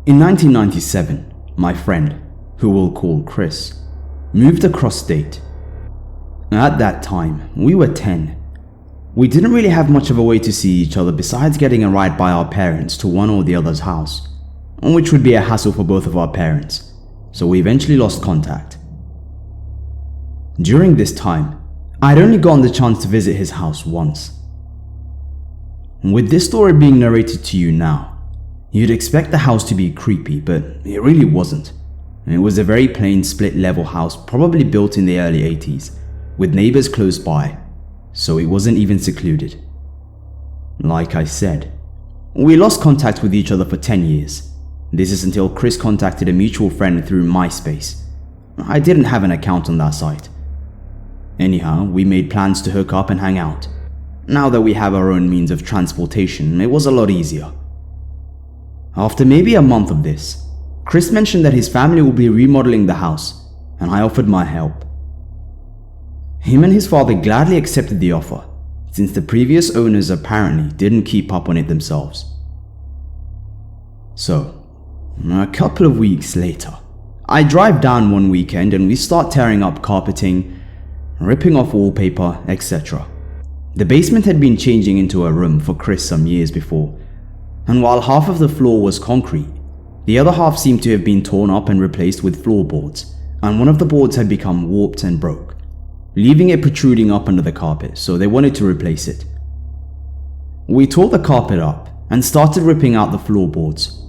In 1997, my friend, who we'll call Chris, moved across state. At that time, we were 10. We didn't really have much of a way to see each other besides getting a ride by our parents to one or the other's house, which would be a hassle for both of our parents, so we eventually lost contact. During this time, I'd only gotten the chance to visit his house once. With this story being narrated to you now, you'd expect the house to be creepy, but it really wasn't. It was a very plain split-level house, probably built in the early 80s, with neighbors close by, so it wasn't even secluded. Like I said, we lost contact with each other for 10 years. This is until Chris contacted a mutual friend through MySpace. I didn't have an account on that site. Anyhow, we made plans to hook up and hang out. Now that we have our own means of transportation, it was a lot easier. After maybe a month of this, Chris mentioned that his family will be remodeling the house, and I offered my help. Him and his father gladly accepted the offer, since the previous owners apparently didn't keep up on it themselves. So, a couple of weeks later, I drive down one weekend and we start tearing up carpeting, ripping off wallpaper, etc. The basement had been changing into a room for Chris some years before, and while half of the floor was concrete, the other half seemed to have been torn up and replaced with floorboards, and one of the boards had become warped and broke, leaving it protruding up under the carpet, so they wanted to replace it. We tore the carpet up and started ripping out the floorboards,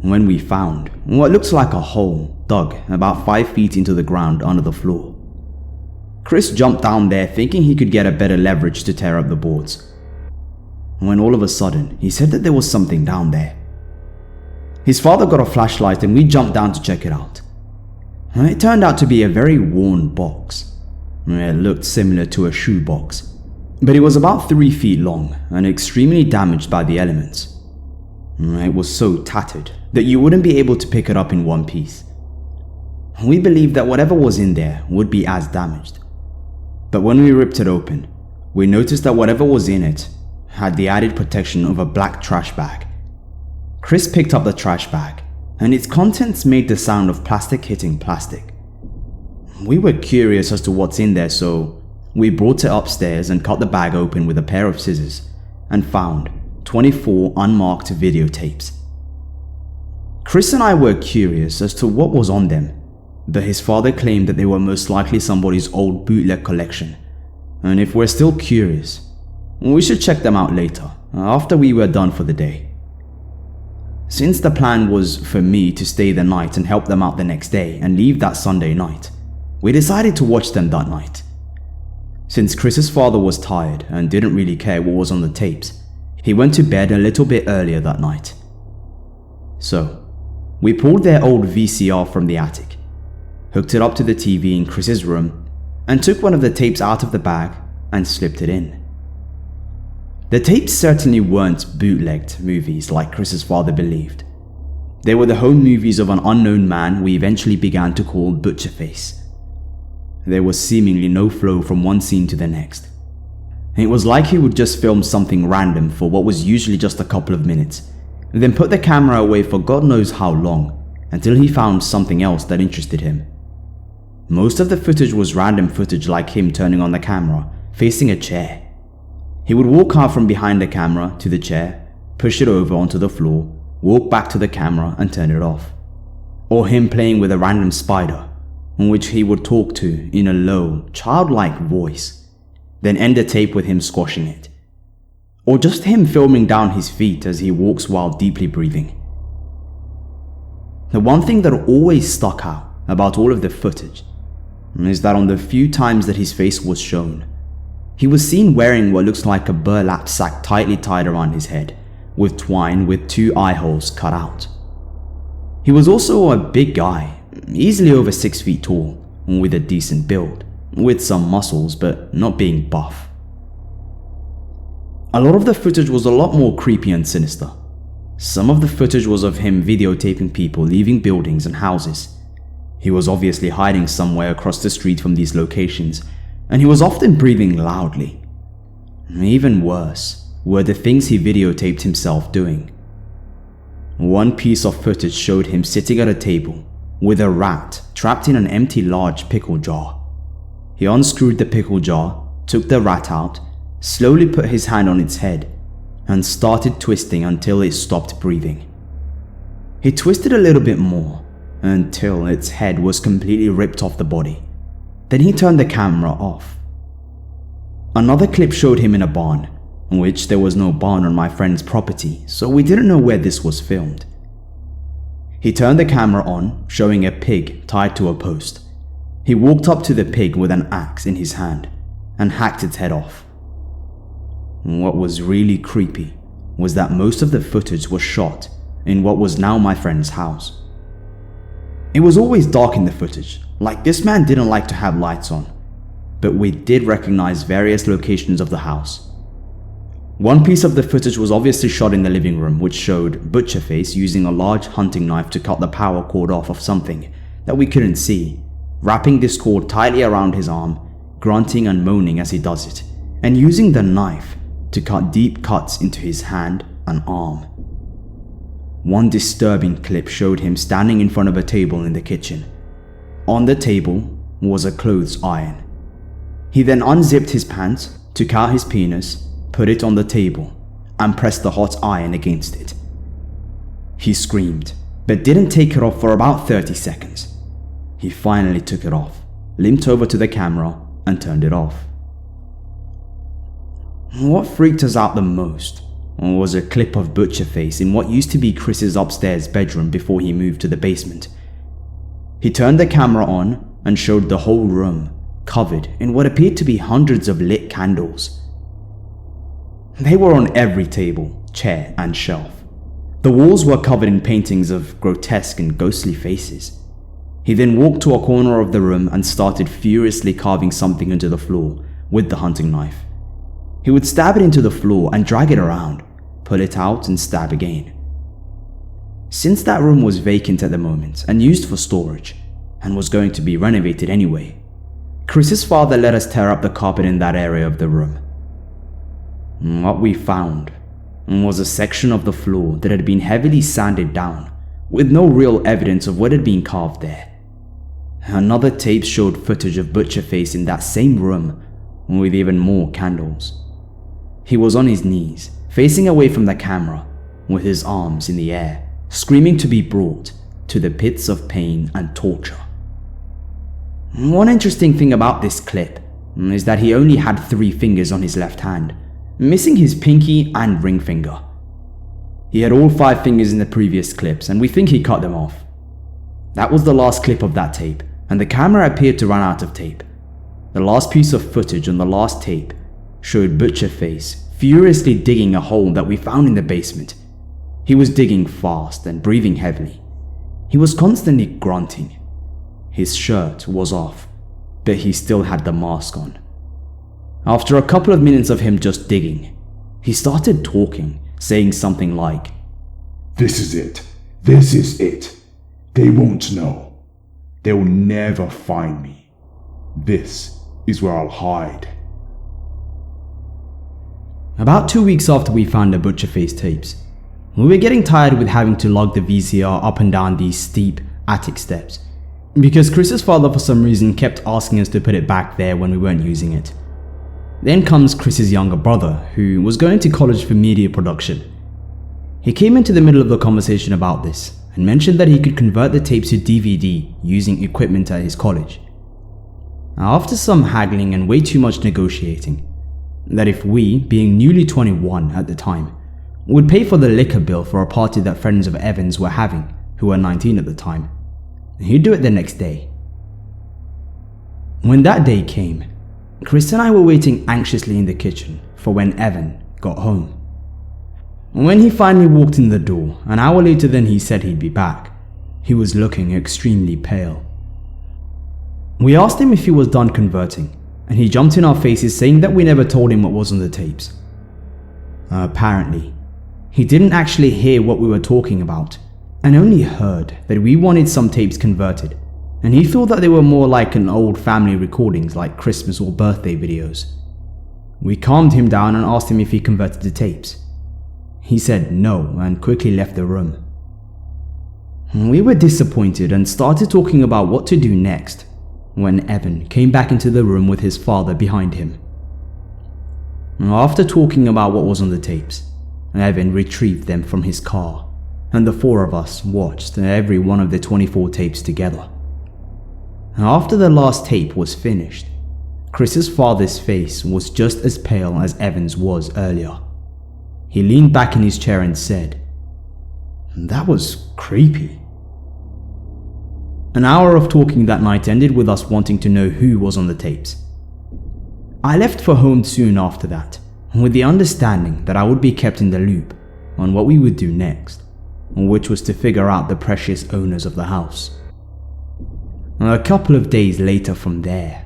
when we found what looked like a hole dug about 5 feet into the ground under the floor. Chris jumped down there thinking he could get a better leverage to tear up the boards, when all of a sudden he said that there was something down there. His father got a flashlight and we jumped down to check it out. It turned out to be a very worn box. It looked similar to a shoebox, but it was about 3 feet long and extremely damaged by the elements. It was so tattered that you wouldn't be able to pick it up in one piece. We believed that whatever was in there would be as damaged. But when we ripped it open, we noticed that whatever was in it had the added protection of a black trash bag. Chris picked up the trash bag, and its contents made the sound of plastic hitting plastic. We were curious as to what's in there, so we brought it upstairs and cut the bag open with a pair of scissors and found 24 unmarked videotapes. Chris and I were curious as to what was on them, but his father claimed that they were most likely somebody's old bootleg collection, and if we're still curious, we should check them out later, after we were done for the day. Since the plan was for me to stay the night and help them out the next day and leave that Sunday night, we decided to watch them that night. Since Chris's father was tired and didn't really care what was on the tapes, he went to bed a little bit earlier that night. So, we pulled their old VCR from the attic, hooked it up to the TV in Chris's room, and took one of the tapes out of the bag and slipped it in. The tapes certainly weren't bootlegged movies like Chris's father believed. They were the home movies of an unknown man we eventually began to call Butcherface. There was seemingly no flow from one scene to the next. It was like he would just film something random for what was usually just a couple of minutes, and then put the camera away for God knows how long, until he found something else that interested him. Most of the footage was random footage like him turning on the camera, facing a chair. He would walk out from behind the camera to the chair, push it over onto the floor, walk back to the camera and turn it off. Or him playing with a random spider, in which he would talk to in a low, childlike voice, then end the tape with him squashing it. Or just him filming down his feet as he walks while deeply breathing. The one thing that always stuck out about all of the footage is that on the few times that his face was shown, he was seen wearing what looks like a burlap sack tightly tied around his head, with twine with 2 eye holes cut out. He was also a big guy, easily over 6 feet tall, with a decent build, with some muscles but not being buff. A lot of the footage was a lot more creepy and sinister. Some of the footage was of him videotaping people leaving buildings and houses. He was obviously hiding somewhere across the street from these locations, and he was often breathing loudly. Even worse were the things he videotaped himself doing. One piece of footage showed him sitting at a table with a rat trapped in an empty large pickle jar. He unscrewed the pickle jar, took the rat out, slowly put his hand on its head, and started twisting until it stopped breathing. He twisted a little bit more until its head was completely ripped off the body. Then he turned the camera off. Another clip showed him in a barn, which there was no barn on my friend's property, so we didn't know where this was filmed. He turned the camera on, showing a pig tied to a post. He walked up to the pig with an axe in his hand and hacked its head off. What was really creepy was that most of the footage was shot in what was now my friend's house. It was always dark in the footage, like this man didn't like to have lights on, but we did recognize various locations of the house. One piece of the footage was obviously shot in the living room, which showed Butcherface using a large hunting knife to cut the power cord off of something that we couldn't see, wrapping this cord tightly around his arm, grunting and moaning as he does it, and using the knife to cut deep cuts into his hand and arm. One disturbing clip showed him standing in front of a table in the kitchen. On the table was a clothes iron. He then unzipped his pants, took out his penis, put it on the table, and pressed the hot iron against it. He screamed, but didn't take it off for about 30 seconds. He finally took it off, limped over to the camera, and turned it off. What freaked us out the most was a clip of Butcherface in what used to be Chris's upstairs bedroom before he moved to the basement. He turned the camera on and showed the whole room covered in what appeared to be hundreds of lit candles. They were on every table, chair, and shelf. The walls were covered in paintings of grotesque and ghostly faces. He then walked to a corner of the room and started furiously carving something into the floor with the hunting knife. He would stab it into the floor and drag it around, pull it out and stab again. Since that room was vacant at the moment and used for storage, and was going to be renovated anyway, Chris's father let us tear up the carpet in that area of the room. What we found was a section of the floor that had been heavily sanded down, with no real evidence of what had been carved there. Another tape showed footage of Butcherface in that same room, with even more candles. He was on his knees, facing away from the camera, with his arms in the air, screaming to be brought to the pits of pain and torture. One interesting thing about this clip is that he only had 3 fingers on his left hand, missing his pinky and ring finger. He had all 5 fingers in the previous clips, and we think he cut them off. That was the last clip of that tape, and the camera appeared to run out of tape. The last piece of footage on the last tape showed Butcherface furiously digging a hole that we found in the basement. He was digging fast and breathing heavily. He was constantly grunting. His shirt was off, but he still had the mask on. After a couple of minutes of him just digging, he started talking, saying something like, "This is it. This is it. They won't know. They'll never find me. This is where I'll hide." About 2 weeks after we found the Butcherface tapes, we were getting tired with having to lug the VCR up and down these steep attic steps, because Chris's father for some reason kept asking us to put it back there when we weren't using it. Then comes Chris's younger brother, who was going to college for media production. He came into the middle of the conversation about this and mentioned that he could convert the tapes to DVD using equipment at his college. After some haggling and way too much negotiating, that if we, being newly 21 at the time, would pay for the liquor bill for a party that friends of Evan's were having, who were 19 at the time, he'd do it the next day. When that day came, Chris and I were waiting anxiously in the kitchen for when Evan got home. When he finally walked in the door, an hour later than he said he'd be back, he was looking extremely pale. We asked him if he was done converting, and he jumped in our faces saying that we never told him what was on the tapes. Apparently, he didn't actually hear what we were talking about, and only heard that we wanted some tapes converted, and he thought that they were more like an old family recordings like Christmas or birthday videos. We calmed him down and asked him if he converted the tapes. He said no and quickly left the room, We were disappointed and started talking about what to do next when Evan came back into the room with his father behind him. After talking about what was on the tapes, Evan retrieved them from his car, and the four of us watched every one of the 24 tapes together. After the last tape was finished, Chris's father's face was just as pale as Evan's was earlier. He leaned back in his chair and said, "That was creepy." An hour of talking that night ended with us wanting to know who was on the tapes. I left for home soon after that, with the understanding that I would be kept in the loop on what we would do next, which was to figure out the precious owners of the house. A couple of days later from there,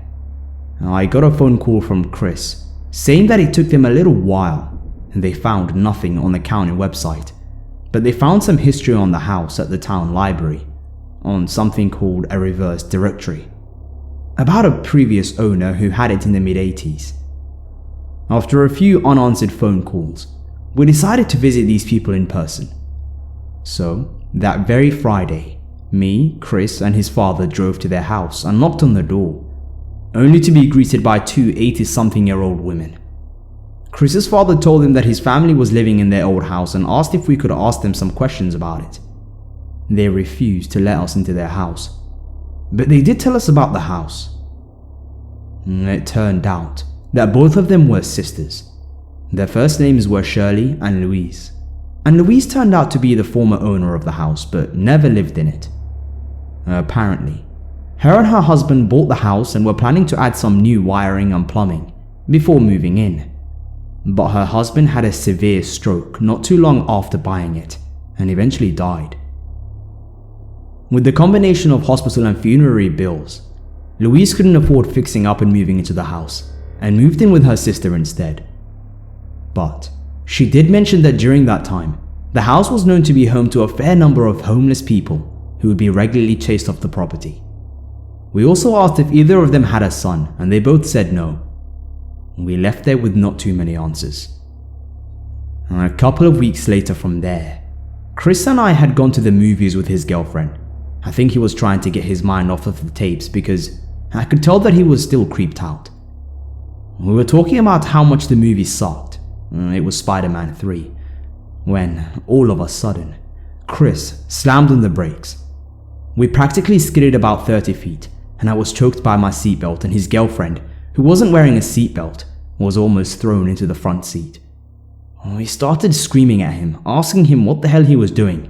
I got a phone call from Chris saying that it took them a little while and they found nothing on the county website, but they found some history on the house at the town library on something called a reverse directory, about a previous owner who had it in the mid-80s. After a few unanswered phone calls, we decided to visit these people in person. So, that very Friday, me, Chris, and his father drove to their house and knocked on the door, only to be greeted by two 80-something-year-old women. Chris's father told him that his family was living in their old house and asked if we could ask them some questions about it. They refused to let us into their house, but they did tell us about the house. It turned out that both of them were sisters. Their first names were Shirley and Louise, and Louise turned out to be the former owner of the house but never lived in it. Apparently, her and her husband bought the house and were planning to add some new wiring and plumbing before moving in. But her husband had a severe stroke not too long after buying it and eventually died. With the combination of hospital and funerary bills, Louise couldn't afford fixing up and moving into the house and moved in with her sister instead. But she did mention that during that time, the house was known to be home to a fair number of homeless people who would be regularly chased off the property. We also asked if either of them had a son, and they both said no. We left there with not too many answers. A couple of weeks later from there, Chris and I had gone to the movies with his girlfriend. I think he was trying to get his mind off of the tapes because I could tell that he was still creeped out. We were talking about how much the movie sucked. It was Spider-Man 3. When, all of a sudden, Chris slammed on the brakes. We practically skidded about 30 feet, and I was choked by my seatbelt, and his girlfriend, who wasn't wearing a seatbelt, was almost thrown into the front seat. We started screaming at him, asking him what the hell he was doing,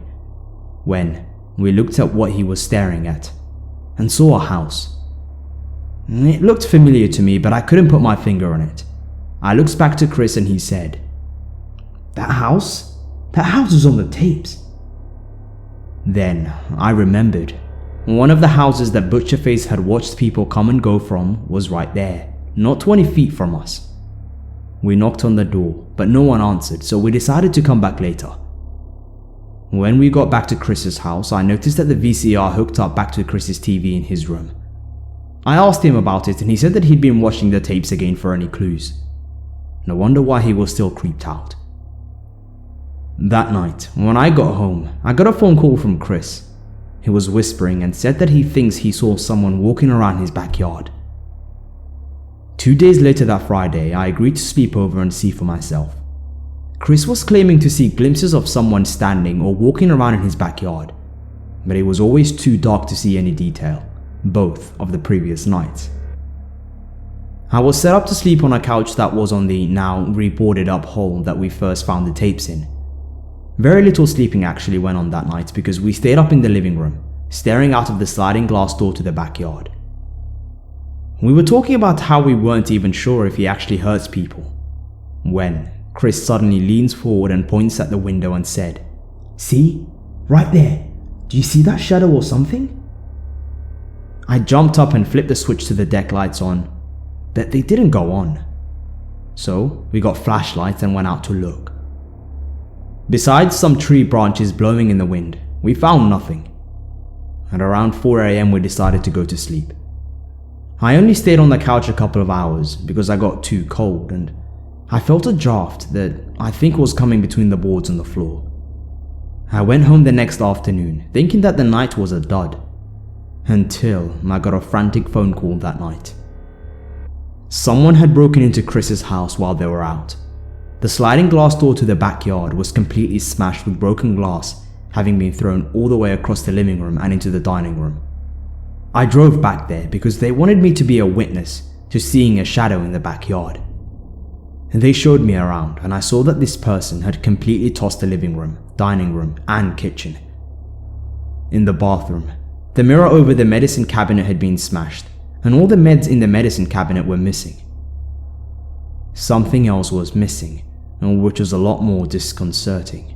when we looked at what he was staring at, and saw a house. It looked familiar to me, but I couldn't put my finger on it. I looked back to Chris and he said, That house is on the tapes." Then I remembered. One of the houses that Butcherface had watched people come and go from was right there, not 20 feet from us. We knocked on the door, but no one answered, so we decided to come back later. When we got back to Chris's house, I noticed that the VCR hooked up back to Chris's TV in his room. I asked him about it and he said that he'd been watching the tapes again for any clues. No wonder why he was still creeped out. That night, when I got home, I got a phone call from Chris. He was whispering and said that he thinks he saw someone walking around his backyard. 2 days later that Friday, I agreed to sleep over and see for myself. Chris was claiming to see glimpses of someone standing or walking around in his backyard, but it was always too dark to see any detail, both of the previous nights. I was set up to sleep on a couch that was on the now reboarded up hole that we first found the tapes in. Very little sleeping actually went on that night because we stayed up in the living room, staring out of the sliding glass door to the backyard. We were talking about how we weren't even sure if he actually hurts people, when Chris suddenly leans forward and points at the window and said, "See? Right there. Do you see that shadow or something?" I jumped up and flipped the switch to the deck lights on, but they didn't go on. So we got flashlights and went out to look. Besides some tree branches blowing in the wind, we found nothing. At around 4 AM we decided to go to sleep. I only stayed on the couch a couple of hours because I got too cold and I felt a draft that I think was coming between the boards on the floor. I went home the next afternoon thinking that the night was a dud, until I got a frantic phone call that night. Someone had broken into Chris's house while they were out. The sliding glass door to the backyard was completely smashed with broken glass having been thrown all the way across the living room and into the dining room. I drove back there because they wanted me to be a witness to seeing a shadow in the backyard. And they showed me around and I saw that this person had completely tossed the living room, dining room, and kitchen. In the bathroom, the mirror over the medicine cabinet had been smashed and all the meds in the medicine cabinet were missing. Something else was missing, which was a lot more disconcerting.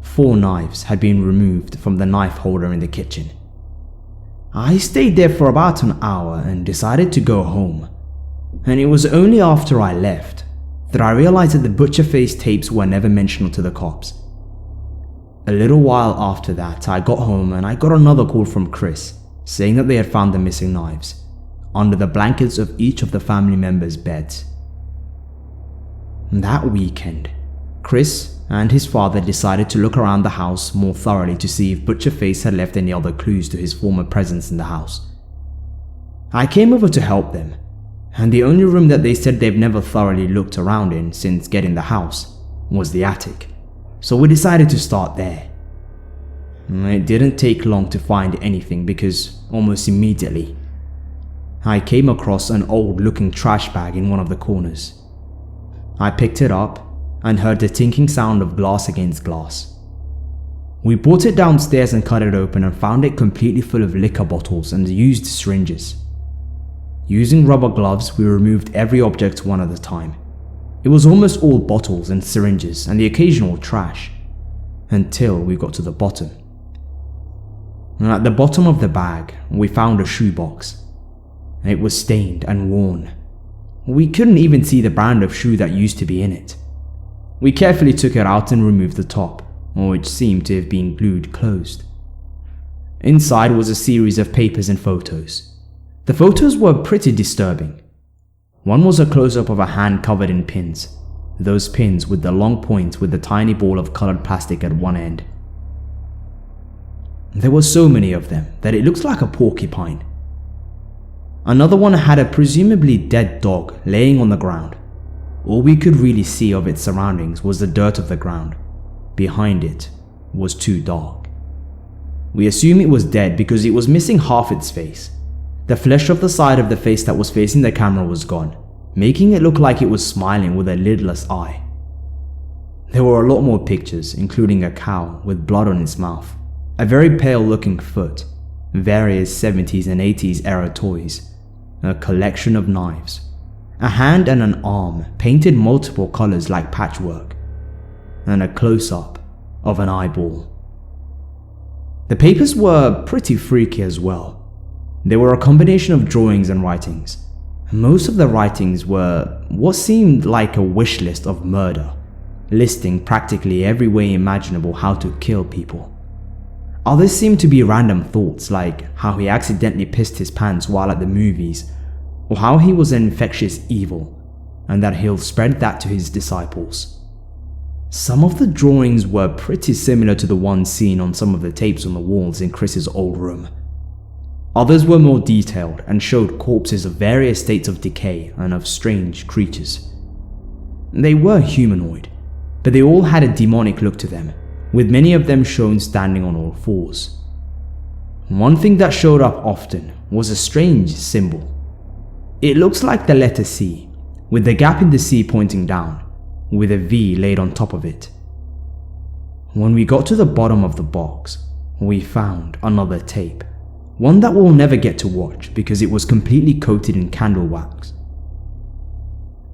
4 knives had been removed from the knife holder in the kitchen. I stayed there for about an hour and decided to go home, and it was only after I left that I realized that the butcher face tapes were never mentioned to the cops. A little while after that, I got home and I got another call from Chris saying that they had found the missing knives under the blankets of each of the family members' beds. That weekend, Chris and his father decided to look around the house more thoroughly to see if Butcherface had left any other clues to his former presence in the house. I came over to help them, and the only room that they said they've never thoroughly looked around in since getting the house was the attic, so we decided to start there. It didn't take long to find anything because almost immediately I came across an old looking trash bag in one of the corners. I picked it up and heard the tinking sound of glass against glass. We brought it downstairs and cut it open and found it completely full of liquor bottles and used syringes. Using rubber gloves, we removed every object one at a time. It was almost all bottles and syringes and the occasional trash, until we got to the bottom. And at the bottom of the bag, we found a shoebox. It was stained and worn. We couldn't even see the brand of shoe that used to be in it. We carefully took it out and removed the top, which seemed to have been glued closed. Inside was a series of papers and photos. The photos were pretty disturbing. One was a close-up of a hand covered in pins, those pins with the long point with the tiny ball of colored plastic at one end. There were so many of them that it looked like a porcupine. Another one had a presumably dead dog laying on the ground. All we could really see of its surroundings was the dirt of the ground. Behind it was too dark. We assume it was dead because it was missing half its face. The flesh of the side of the face that was facing the camera was gone, making it look like it was smiling with a lidless eye. There were a lot more pictures, including a cow with blood on its mouth, a very pale looking foot, various 70s and 80s era toys, a collection of knives, a hand and an arm painted multiple colors like patchwork, and a close-up of an eyeball. The papers were pretty freaky as well. They were a combination of drawings and writings. Most of the writings were what seemed like a wish list of murder, listing practically every way imaginable how to kill people. Others seemed to be random thoughts like how he accidentally pissed his pants while at the movies, or how he was an infectious evil and that he'll spread that to his disciples. Some of the drawings were pretty similar to the ones seen on some of the tapes on the walls in Chris's old room. Others were more detailed and showed corpses of various states of decay and of strange creatures. They were humanoid, but they all had a demonic look to them, with many of them shown standing on all fours. One thing that showed up often was a strange symbol. It looks like the letter C, with the gap in the C pointing down, with a V laid on top of it. When we got to the bottom of the box, we found another tape, one that we'll never get to watch because it was completely coated in candle wax.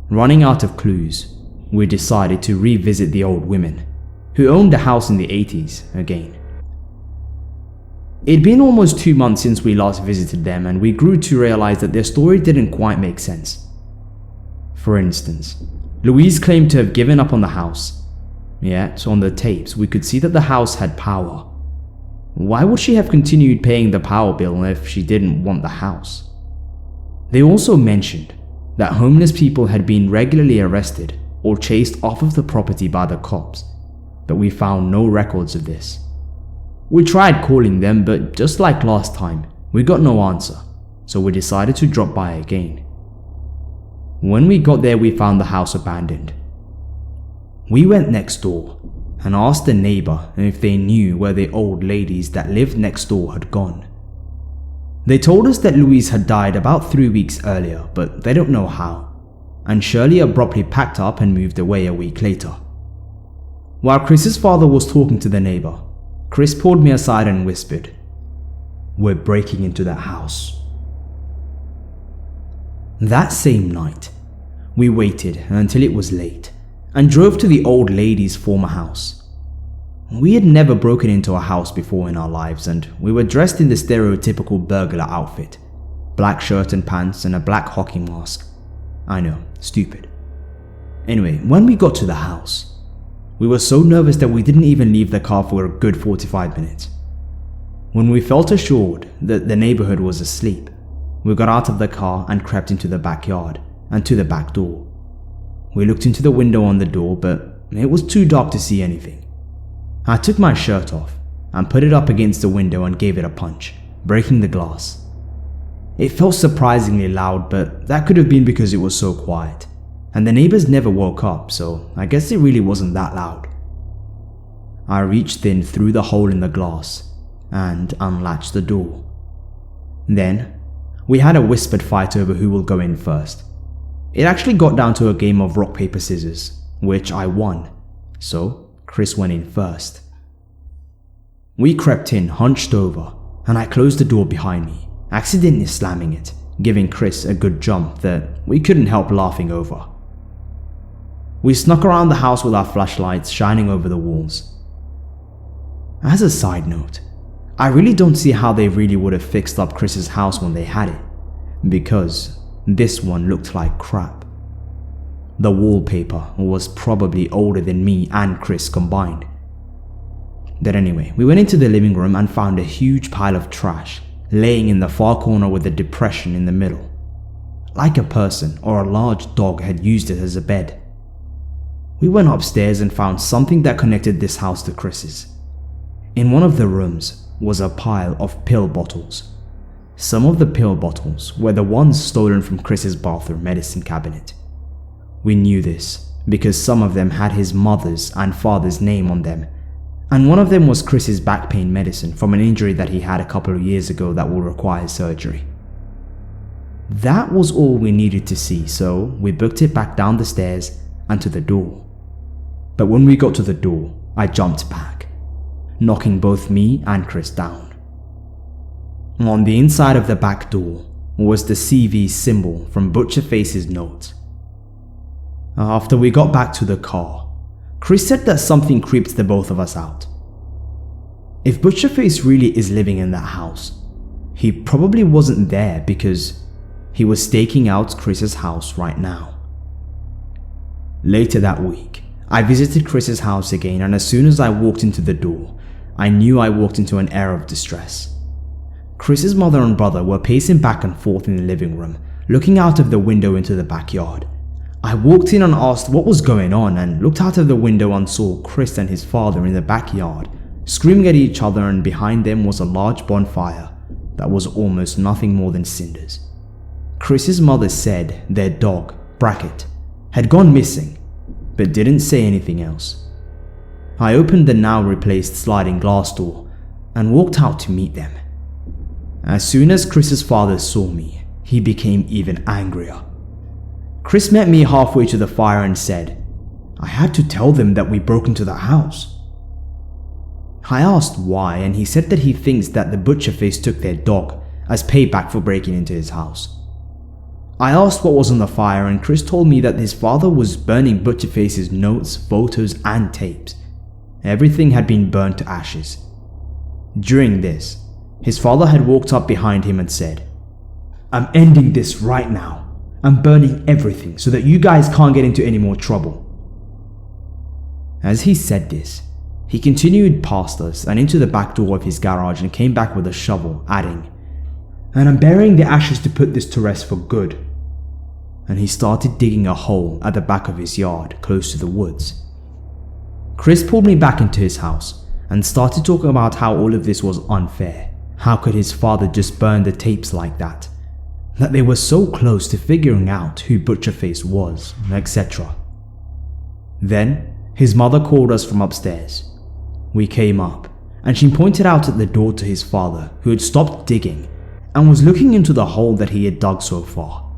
Running out of clues, we decided to revisit the old women, who owned a house in the 80s again. It'd been almost 2 months since we last visited them, and we grew to realize that their story didn't quite make sense. For instance, Louise claimed to have given up on the house, yet on the tapes we could see that the house had power. Why would she have continued paying the power bill if she didn't want the house? They also mentioned that homeless people had been regularly arrested or chased off of the property by the cops, but we found no records of this. We tried calling them, but just like last time, we got no answer, so we decided to drop by again. When we got there, we found the house abandoned. We went next door and asked the neighbor if they knew where the old ladies that lived next door had gone. They told us that Louise had died about 3 weeks earlier, but they don't know how, and Shirley abruptly packed up and moved away a week later. While Chris's father was talking to the neighbor, Chris pulled me aside and whispered, "We're breaking into that house." That same night, we waited until it was late and drove to the old lady's former house. We had never broken into a house before in our lives, and we were dressed in the stereotypical burglar outfit, black shirt and pants and a black hockey mask. I know, stupid. Anyway, when we got to the house, we were so nervous that we didn't even leave the car for a good 45 minutes. When we felt assured that the neighborhood was asleep, we got out of the car and crept into the backyard and to the back door. We looked into the window on the door, but it was too dark to see anything. I took my shirt off and put it up against the window and gave it a punch, breaking the glass. It felt surprisingly loud, but that could have been because it was so quiet, and the neighbors never woke up, so I guess it really wasn't that loud. I reached in through the hole in the glass and unlatched the door. Then, we had a whispered fight over who will go in first. It actually got down to a game of rock, paper, scissors, which I won, so Chris went in first. We crept in, hunched over, and I closed the door behind me, accidentally slamming it, giving Chris a good jump that we couldn't help laughing over. We snuck around the house with our flashlights shining over the walls. As a side note, I really don't see how they really would have fixed up Chris's house when they had it, because this one looked like crap. The wallpaper was probably older than me and Chris combined. But anyway, we went into the living room and found a huge pile of trash laying in the far corner with a depression in the middle, like a person or a large dog had used it as a bed. We went upstairs and found something that connected this house to Chris's. In one of the rooms was a pile of pill bottles. Some of the pill bottles were the ones stolen from Chris's bathroom medicine cabinet. We knew this because some of them had his mother's and father's name on them, and one of them was Chris's back pain medicine from an injury that he had a couple of years ago that will require surgery. That was all we needed to see, so we booked it back down the stairs and to the door. But when we got to the door, I jumped back, knocking both me and Chris down. On the inside of the back door was the CV symbol from Butcherface's note. After we got back to the car, Chris said that something creeped the both of us out. If Butcherface really is living in that house, he probably wasn't there because he was staking out Chris's house right now. Later that week, I visited Chris's house again, and as soon as I walked into the door, I knew I walked into an era of distress. Chris's mother and brother were pacing back and forth in the living room, looking out of the window into the backyard. I walked in and asked what was going on, and looked out of the window and saw Chris and his father in the backyard, screaming at each other, and behind them was a large bonfire that was almost nothing more than cinders. Chris's mother said their dog, Brackett, had gone missing, but didn't say anything else. I opened the now replaced sliding glass door and walked out to meet them. As soon as Chris's father saw me, he became even angrier. Chris met me halfway to the fire and said, "I had to tell them that we broke into the house." I asked why, and he said that he thinks that the Butcherface took their dog as payback for breaking into his house. I asked what was on the fire, and Chris told me that his father was burning Butcherface's notes, photos, and tapes. Everything had been burned to ashes. During this, his father had walked up behind him and said, "I'm ending this right now. I'm burning everything so that you guys can't get into any more trouble." As he said this, he continued past us and into the back door of his garage and came back with a shovel, adding, "And I'm burying the ashes to put this to rest for good." And he started digging a hole at the back of his yard close to the woods. Chris pulled me back into his house and started talking about how all of this was unfair. How could his father just burn the tapes like that? That they were so close to figuring out who Butcherface was, etc. Then, his mother called us from upstairs. We came up, and she pointed out at the door to his father, who had stopped digging and was looking into the hole that he had dug so far.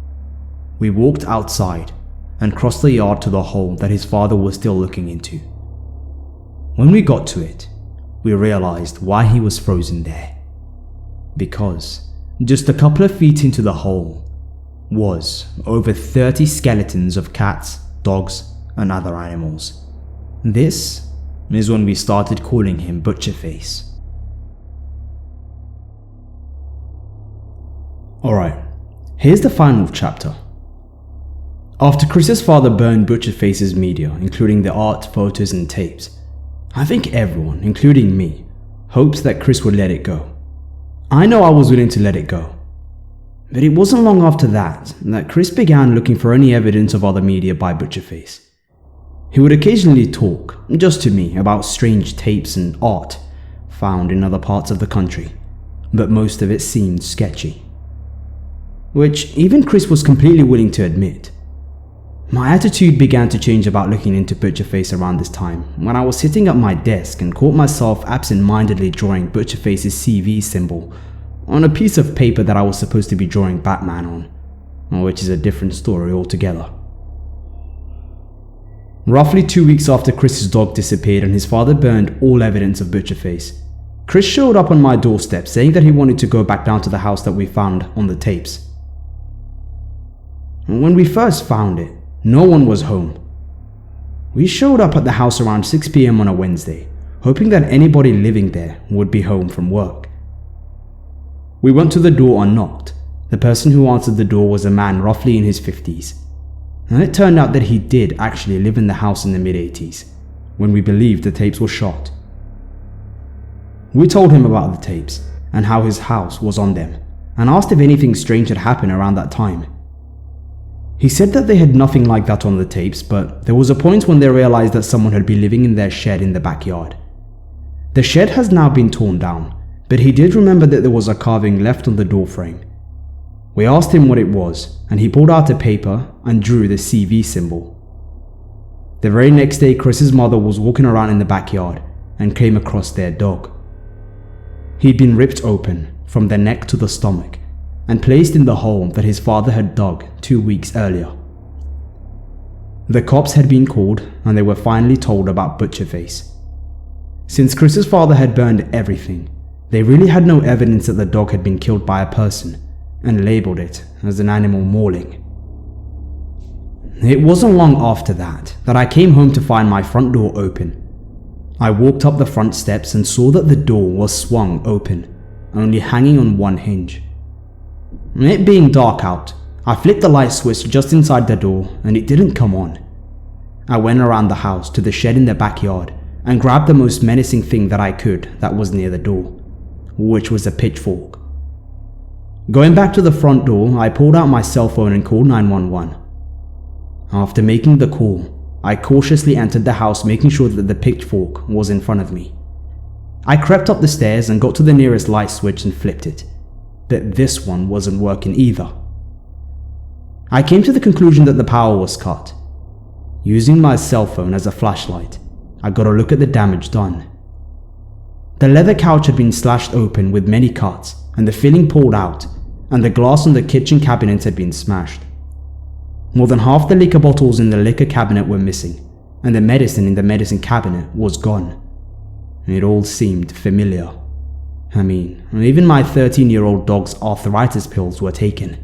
We walked outside and crossed the yard to the hole that his father was still looking into. When we got to it, we realized why he was frozen there. Because just a couple of feet into the hole was over 30 skeletons of cats, dogs, and other animals. This is when we started calling him Butcherface. Alright, here's the final chapter. After Chris's father burned Butcherface's media, including the art, photos, and tapes, I think everyone, including me, hoped that Chris would let it go. I know I was willing to let it go. But it wasn't long after that Chris began looking for any evidence of other media by Butcherface. He would occasionally talk, just to me, about strange tapes and art found in other parts of the country, but most of it seemed sketchy. Which even Chris was completely willing to admit. My attitude began to change about looking into Butcherface around this time, when I was sitting at my desk and caught myself absent-mindedly drawing Butcherface's CV symbol on a piece of paper that I was supposed to be drawing Batman on, which is a different story altogether. Roughly 2 weeks after Chris's dog disappeared and his father burned all evidence of Butcherface, Chris showed up on my doorstep saying that he wanted to go back down to the house that we found on the tapes. When we first found it, no one was home. We showed up at the house around 6 PM on a Wednesday, hoping that anybody living there would be home from work. We went to the door and knocked. The person who answered the door was a man roughly in his 50s. And it turned out that he did actually live in the house in the mid-80s, when we believed the tapes were shot. We told him about the tapes and how his house was on them, and asked if anything strange had happened around that time. He said that they had nothing like that on the tapes, but there was a point when they realized that someone had been living in their shed in the backyard. The shed has now been torn down, but he did remember that there was a carving left on the door frame. We asked him what it was, and he pulled out a paper and drew the CV symbol. The very next day, Chris's mother was walking around in the backyard and came across their dog. He'd been ripped open from the neck to the stomach and placed in the hole that his father had dug 2 weeks earlier. The cops had been called and they were finally told about Butcherface. Since Chris's father had burned everything, they really had no evidence that the dog had been killed by a person and labeled it as an animal mauling. It wasn't long after that I came home to find my front door open. I walked up the front steps and saw that the door was swung open, only hanging on one hinge. It being dark out, I flicked the light switch just inside the door and it didn't come on. I went around the house to the shed in the backyard and grabbed the most menacing thing that I could that was near the door, which was a pitchfork. Going back to the front door, I pulled out my cell phone and called 911. After making the call, I cautiously entered the house, making sure that the pitchfork was in front of me. I crept up the stairs and got to the nearest light switch and flipped it, but this one wasn't working either. I came to the conclusion that the power was cut. Using my cell phone as a flashlight, I got a look at the damage done. The leather couch had been slashed open with many cuts and the filling pulled out, and the glass on the kitchen cabinet had been smashed. More than half the liquor bottles in the liquor cabinet were missing, and the medicine in the medicine cabinet was gone. It all seemed familiar. I mean, even my 13-year-old dog's arthritis pills were taken.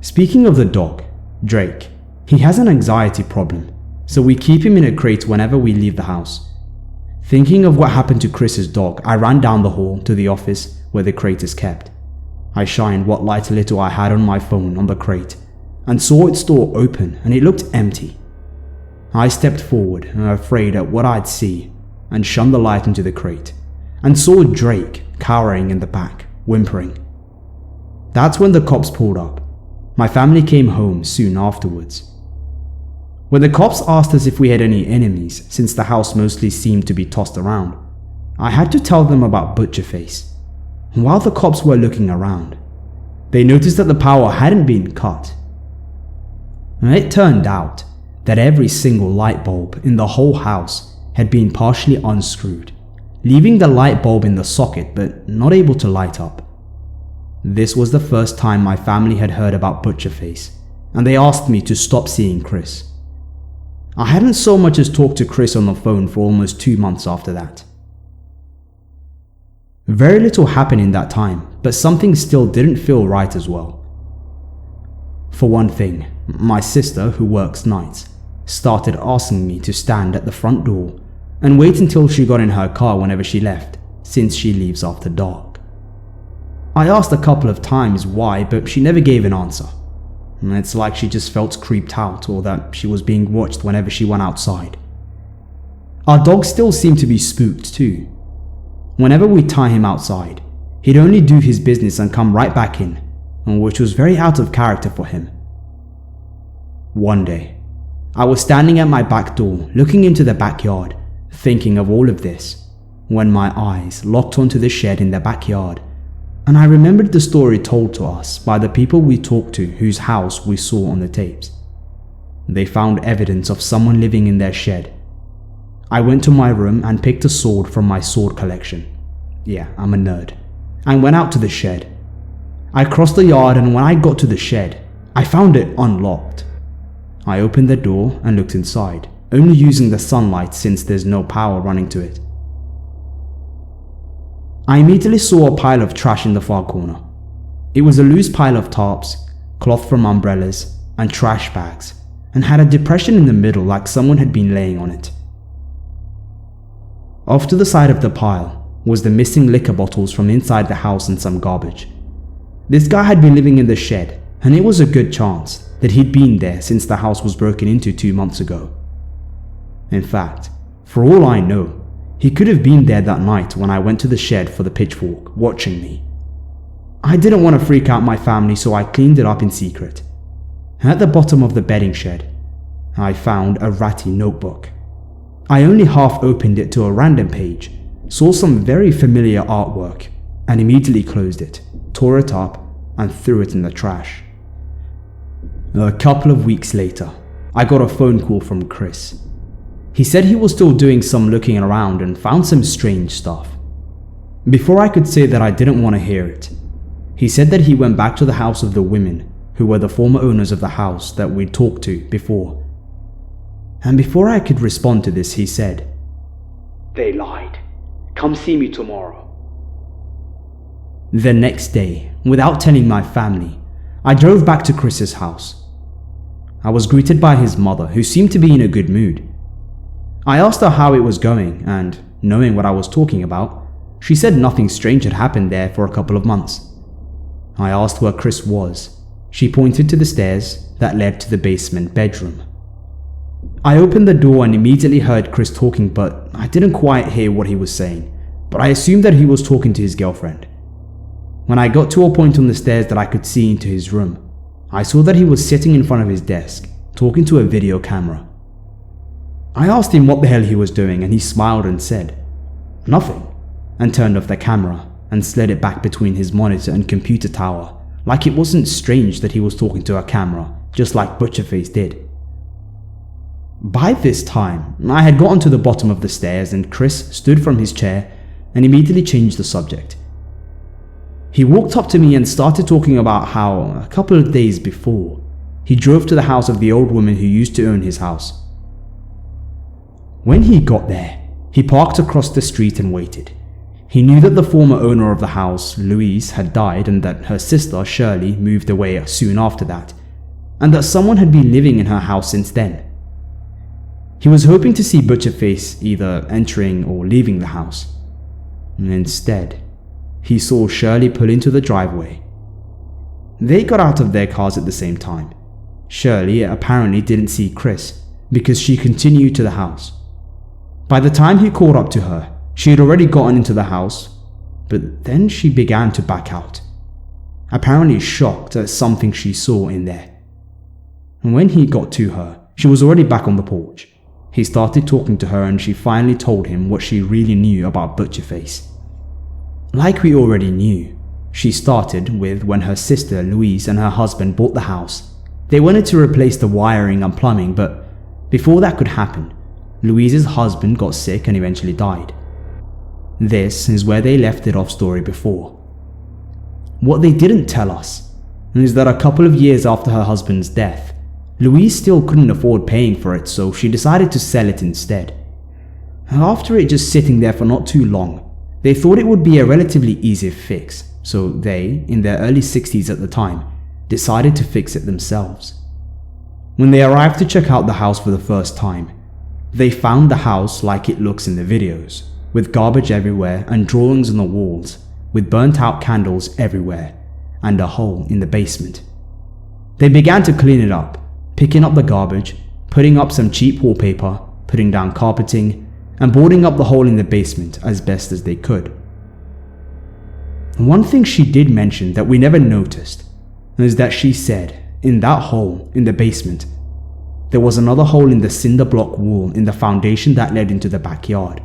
Speaking of the dog, Drake, he has an anxiety problem, so we keep him in a crate whenever we leave the house. Thinking of what happened to Chris's dog, I ran down the hall to the office where the crate is kept. I shined what light little I had on my phone on the crate and saw its door open and it looked empty. I stepped forward, afraid at what I'd see, and shone the light into the crate and saw Drake cowering in the back, whimpering. That's when the cops pulled up. My family came home soon afterwards. When the cops asked us if we had any enemies, since the house mostly seemed to be tossed around, I had to tell them about Butcherface. While the cops were looking around, they noticed that the power hadn't been cut. It turned out that every single light bulb in the whole house had been partially unscrewed, leaving the light bulb in the socket but not able to light up. This was the first time my family had heard about Butcherface, and they asked me to stop seeing Chris. I hadn't so much as talked to Chris on the phone for almost 2 months after that. Very little happened in that time, but something still didn't feel right as well. For one thing, my sister, who works nights, started asking me to stand at the front door and wait until she got in her car whenever she left, since she leaves after dark. I asked a couple of times why, but she never gave an answer. It's like she just felt creeped out or that she was being watched whenever she went outside. Our dog still seemed to be spooked too. Whenever we tie him outside, he'd only do his business and come right back in, which was very out of character for him. One day, I was standing at my back door looking into the backyard, thinking of all of this, when my eyes locked onto the shed in the backyard, and I remembered the story told to us by the people we talked to whose house we saw on the tapes. They found evidence of someone living in their shed. I went to my room and picked a sword from my sword collection. Yeah, I'm a nerd. And went out to the shed. I crossed the yard, and when I got to the shed, I found it unlocked. I opened the door and looked inside, only using the sunlight since there's no power running to it. I immediately saw a pile of trash in the far corner. It was a loose pile of tarps, cloth from umbrellas, and trash bags, and had a depression in the middle like someone had been laying on it. Off to the side of the pile was the missing liquor bottles from inside the house and some garbage. This guy had been living in the shed, and it was a good chance that he'd been there since the house was broken into 2 months ago. In fact, for all I know, he could have been there that night when I went to the shed for the pitchfork, watching me. I didn't want to freak out my family, so I cleaned it up in secret. At the bottom of the bedding shed, I found a ratty notebook. I only half opened it to a random page, saw some very familiar artwork, and immediately closed it, tore it up, and threw it in the trash. A couple of weeks later, I got a phone call from Chris. He said he was still doing some looking around and found some strange stuff. Before I could say that I didn't want to hear it, he said that he went back to the house of the women who were the former owners of the house that we'd talked to before. And before I could respond to this, he said, "They lied. Come see me tomorrow." The next day, without telling my family, I drove back to Chris's house. I was greeted by his mother, who seemed to be in a good mood. I asked her how it was going, and knowing what I was talking about, she said nothing strange had happened there for a couple of months. I asked where Chris was. She pointed to the stairs that led to the basement bedroom. I opened the door and immediately heard Chris talking, but I didn't quite hear what he was saying, but I assumed that he was talking to his girlfriend. When I got to a point on the stairs that I could see into his room, I saw that he was sitting in front of his desk, talking to a video camera. I asked him what the hell he was doing, and he smiled and said, "Nothing," and turned off the camera and slid it back between his monitor and computer tower, like it wasn't strange that he was talking to a camera, just like Butcherface did. By this time, I had gotten to the bottom of the stairs, and Chris stood from his chair and immediately changed the subject. He walked up to me and started talking about how, a couple of days before, he drove to the house of the old woman who used to own his house. When he got there, he parked across the street and waited. He knew that the former owner of the house, Louise, had died and that her sister, Shirley, moved away soon after that, and that someone had been living in her house since then. He was hoping to see Butcherface either entering or leaving the house. Instead, he saw Shirley pull into the driveway. They got out of their cars at the same time. Shirley apparently didn't see Chris because she continued to the house. By the time he caught up to her, she had already gotten into the house, but then she began to back out, apparently shocked at something she saw in there. And when he got to her, She was already back on the porch. He started talking to her and she finally told him what she really knew about Butcherface. Like we already knew, she started with when her sister Louise and her husband bought the house. They wanted to replace the wiring and plumbing, but before that could happen, Louise's husband got sick and eventually died. This is where they left it off story before. What they didn't tell us is that a couple of years after her husband's death, Louise still couldn't afford paying for it, so she decided to sell it instead. After it just sitting there for not too long, they thought it would be a relatively easy fix, so they, in their early 60s at the time, decided to fix it themselves. When they arrived to check out the house for the first time, they found the house like it looks in the videos, with garbage everywhere and drawings on the walls, with burnt out candles everywhere, and a hole in the basement. They began to clean it up, picking up the garbage, putting up some cheap wallpaper, putting down carpeting, and boarding up the hole in the basement as best as they could. One thing she did mention that we never noticed is that she said in that hole in the basement, there was another hole in the cinder block wall in the foundation that led into the backyard.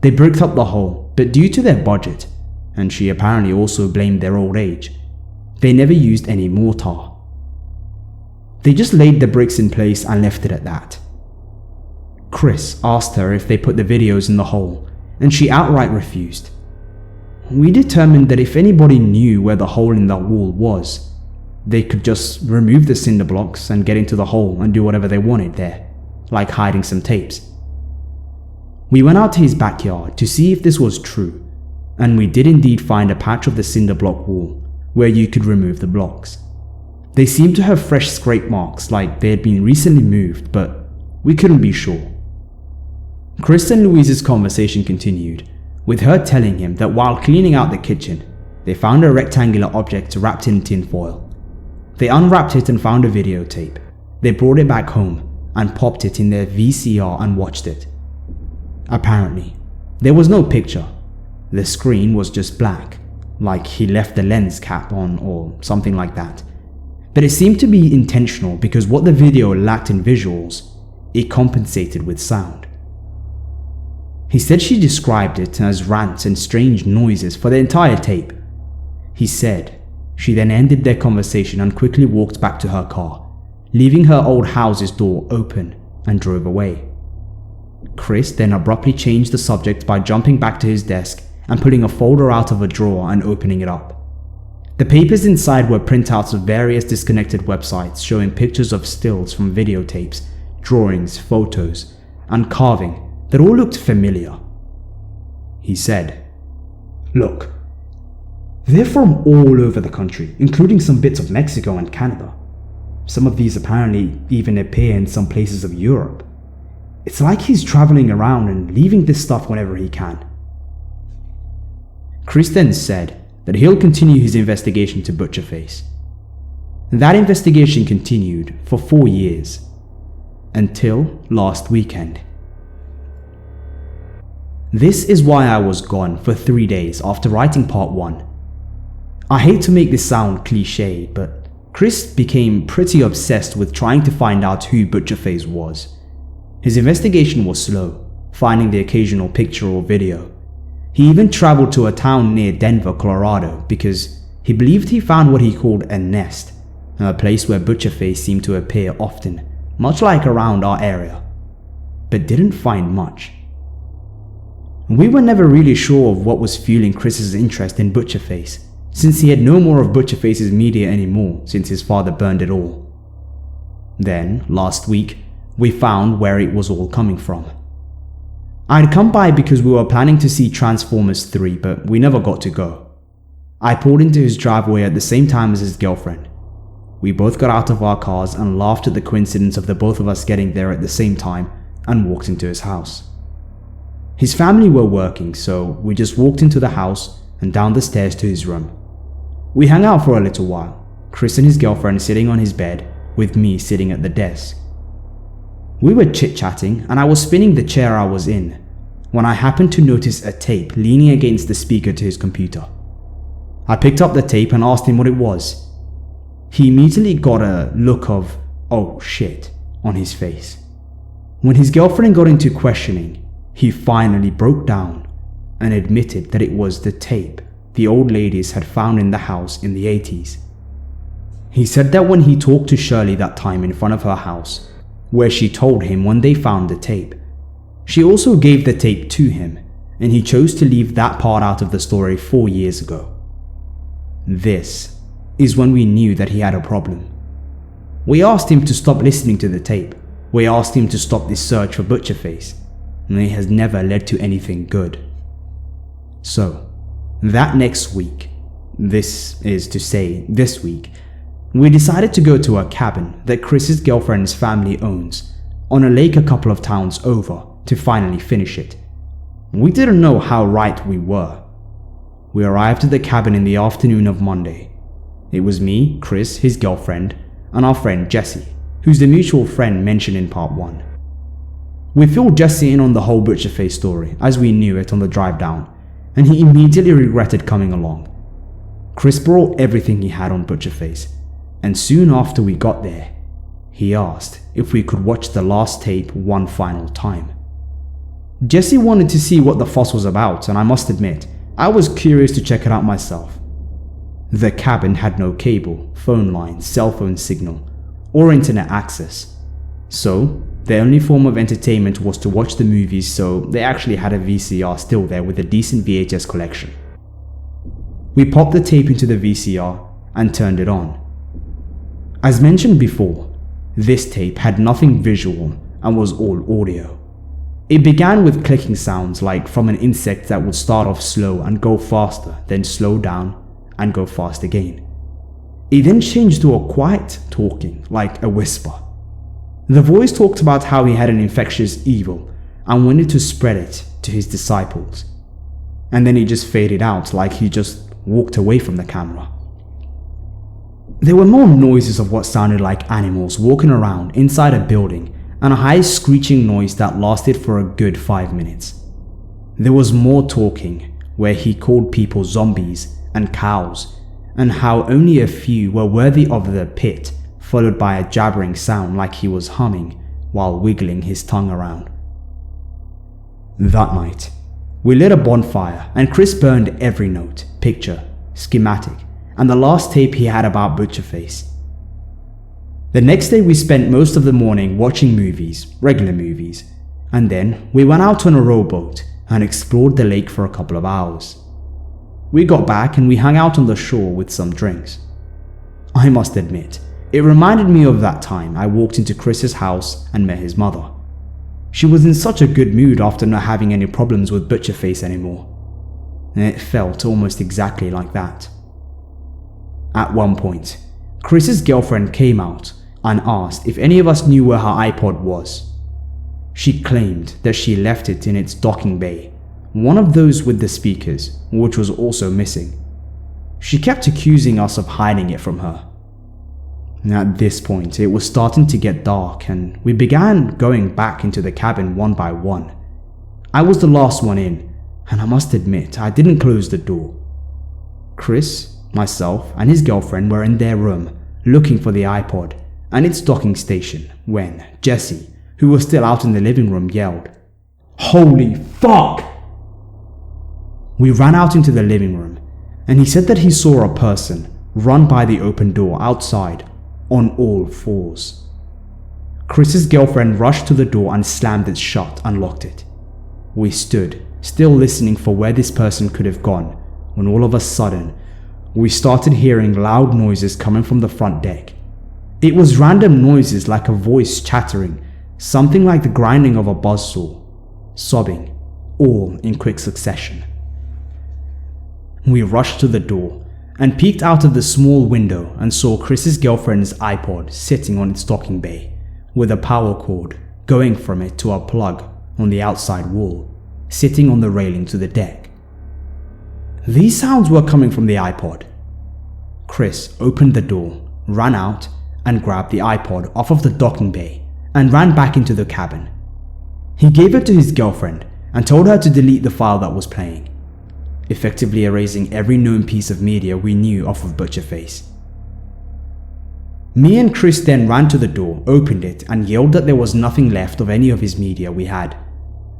They bricked up the hole, but due to their budget, and she apparently also blamed their old age, they never used any mortar. They just laid the bricks in place and left it at that. Chris asked her if they put the videos in the hole, and she outright refused. We determined that if anybody knew where the hole in that wall was, they could just remove the cinder blocks and get into the hole and do whatever they wanted there, like hiding some tapes. We went out to his backyard to see if this was true, and we did indeed find a patch of the cinder block wall where you could remove the blocks. They seemed to have fresh scrape marks like they had been recently moved, but we couldn't be sure. Chris and Louise's conversation continued, with her telling him that while cleaning out the kitchen, they found a rectangular object wrapped in tin foil. They unwrapped it and found a videotape. They brought it back home and popped it in their VCR and watched it. Apparently, there was no picture. The screen was just black, like he left the lens cap on or something like that. But it seemed to be intentional because what the video lacked in visuals, it compensated with sound. He said she described it as rants and strange noises for the entire tape. He said she then ended their conversation and quickly walked back to her car, leaving her old house's door open, and drove away. Chris then abruptly changed the subject by jumping back to his desk and pulling a folder out of a drawer and opening it up. The papers inside were printouts of various disconnected websites showing pictures of stills from videotapes, drawings, photos, and carving that all looked familiar. He said, "Look, they're from all over the country, including some bits of Mexico and Canada. Some of these apparently even appear in some places of Europe. It's like he's traveling around and leaving this stuff whenever he can." Chris then said that he'll continue his investigation to Butcherface. That investigation continued for 4 years, until last weekend. This is why I was gone for 3 days after writing part 1. I hate to make this sound cliche, but Chris became pretty obsessed with trying to find out who Butcherface was. His investigation was slow, finding the occasional picture or video. He even traveled to a town near Denver, Colorado, because he believed he found what he called a nest, a place where Butcherface seemed to appear often, much like around our area, but didn't find much. We were never really sure of what was fueling Chris's interest in Butcherface, since he had no more of Butcherface's media anymore since his father burned it all. Then, last week, we found where it was all coming from. I'd come by because we were planning to see Transformers 3, but we never got to go. I pulled into his driveway at the same time as his girlfriend. We both got out of our cars and laughed at the coincidence of the both of us getting there at the same time and walked into his house. His family were working, so we just walked into the house and down the stairs to his room. We hung out for a little while, Chris and his girlfriend sitting on his bed, with me sitting at the desk. We were chit-chatting and I was spinning the chair I was in, when I happened to notice a tape leaning against the speaker to his computer. I picked up the tape and asked him what it was. He immediately got a look of, "oh shit," on his face. When his girlfriend got into questioning, he finally broke down and admitted that it was the tape the old ladies had found in the house in the 80s. He said that when he talked to Shirley that time in front of her house, where she told him when they found the tape, she also gave the tape to him, and he chose to leave that part out of the story 4 years ago. This is when we knew that he had a problem. We asked him to stop listening to the tape. We asked him to stop this search for Butcherface, and it has never led to anything good. So, that next week, this is to say this week, we decided to go to a cabin that Chris's girlfriend's family owns on a lake a couple of towns over to finally finish it. We didn't know how right we were. We arrived at the cabin in the afternoon of Monday. It was me, Chris, his girlfriend, and our friend Jesse, who's the mutual friend mentioned in part 1. We filled Jesse in on the whole Butcherface story as we knew it on the drive down, and he immediately regretted coming along. Chris brought everything he had on Butcherface, and soon after we got there, he asked if we could watch the last tape one final time. Jesse wanted to see what the fuss was about, and I must admit, I was curious to check it out myself. The cabin had no cable, phone line, cell phone signal, or internet access, so their only form of entertainment was to watch the movies, so they actually had a VCR still there with a decent VHS collection. We popped the tape into the VCR and turned it on. As mentioned before, this tape had nothing visual and was all audio. It began with clicking sounds like from an insect that would start off slow and go faster, then slow down and go fast again. It then changed to a quiet talking, like a whisper. The voice talked about how he had an infectious evil and wanted to spread it to his disciples. And then it just faded out like he just walked away from the camera. There were more noises of what sounded like animals walking around inside a building and a high screeching noise that lasted for a good 5 minutes. There was more talking where he called people zombies and cows, and how only a few were worthy of the pit, followed by a jabbering sound like he was humming while wiggling his tongue around. That night, we lit a bonfire and Chris burned every note, picture, schematic, and the last tape he had about Butcherface. The next day we spent most of the morning watching movies, regular movies, and then we went out on a rowboat and explored the lake for a couple of hours. We got back and we hung out on the shore with some drinks. I must admit, it reminded me of that time I walked into Chris's house and met his mother. She was in such a good mood after not having any problems with Butcherface anymore, and it felt almost exactly like that. At one point, Chris's girlfriend came out and asked if any of us knew where her iPod was. She claimed that she left it in its docking bay, one of those with the speakers, which was also missing. She kept accusing us of hiding it from her. At this point, it was starting to get dark and we began going back into the cabin one by one. I was the last one in, and I must admit I didn't close the door. Chris, myself, and his girlfriend were in their room looking for the iPod and its docking station when Jesse, who was still out in the living room, yelled, "Holy fuck!" We ran out into the living room and he said that he saw a person run by the open door outside on all fours. Chris's girlfriend rushed to the door and slammed it shut and locked it. We stood, still listening for where this person could have gone, when all of a sudden, we started hearing loud noises coming from the front deck. It was random noises like a voice chattering, something like the grinding of a buzzsaw, sobbing, all in quick succession. We rushed to the door and peeked out of the small window and saw Chris's girlfriend's iPod sitting on its docking bay, with a power cord going from it to a plug on the outside wall, sitting on the railing to the deck. These sounds were coming from the iPod. Chris opened the door, ran out, and grabbed the iPod off of the docking bay and ran back into the cabin. He gave it to his girlfriend and told her to delete the file that was playing, effectively erasing every known piece of media we knew off of Butcherface. Me and Chris then ran to the door, opened it, and yelled that there was nothing left of any of his media we had.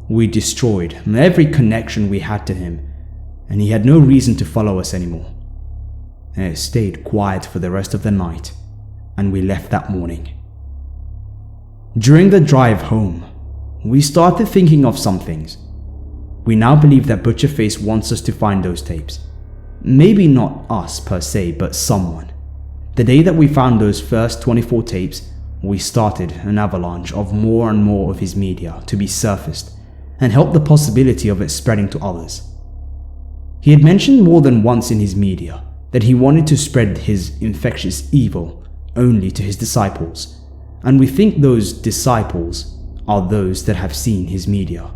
We destroyed every connection we had to him, and he had no reason to follow us anymore. It stayed quiet for the rest of the night, and we left that morning. During the drive home, we started thinking of some things. We now believe that Butcherface wants us to find those tapes. Maybe not us per se, but someone. The day that we found those first 24 tapes, we started an avalanche of more and more of his media to be surfaced and help the possibility of it spreading to others. He had mentioned more than once in his media that he wanted to spread his infectious evil only to his disciples, and we think those disciples are those that have seen his media.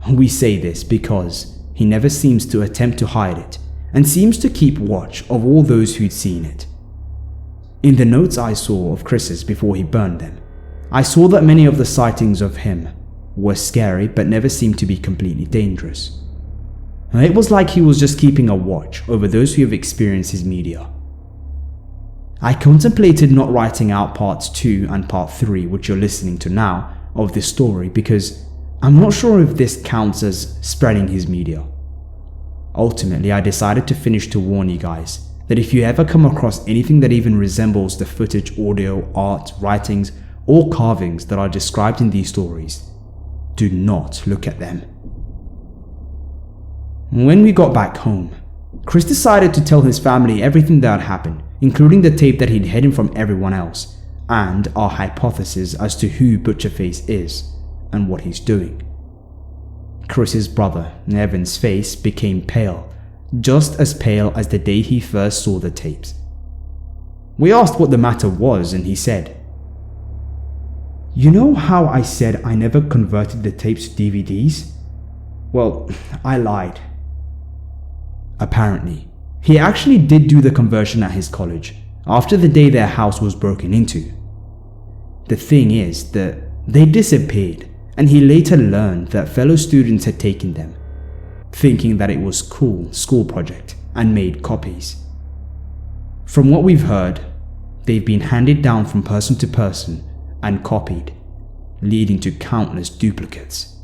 We say this because he never seems to attempt to hide it and seems to keep watch of all those who'd seen it. In the notes I saw of Chris's before he burned them, I saw that many of the sightings of him were scary but never seemed to be completely dangerous. It was like he was just keeping a watch over those who have experienced his media. I contemplated not writing out parts 2 and part 3, which you're listening to now, of this story because I'm not sure if this counts as spreading his media. Ultimately, I decided to finish to warn you guys that if you ever come across anything that even resembles the footage, audio, art, writings, or carvings that are described in these stories, do not look at them. When we got back home, Chris decided to tell his family everything that had happened, including the tape that he'd hidden from everyone else, and our hypothesis as to who Butcherface is and what he's doing. Chris's brother, Evan's face became pale, just as pale as the day he first saw the tapes. We asked what the matter was, and he said, "You know how I said I never converted the tapes to DVDs? Well, I lied." Apparently, he actually did do the conversion at his college, after the day their house was broken into. The thing is that they disappeared, and he later learned that fellow students had taken them, thinking that it was cool school project, and made copies. From what we've heard, they've been handed down from person to person and copied, leading to countless duplicates.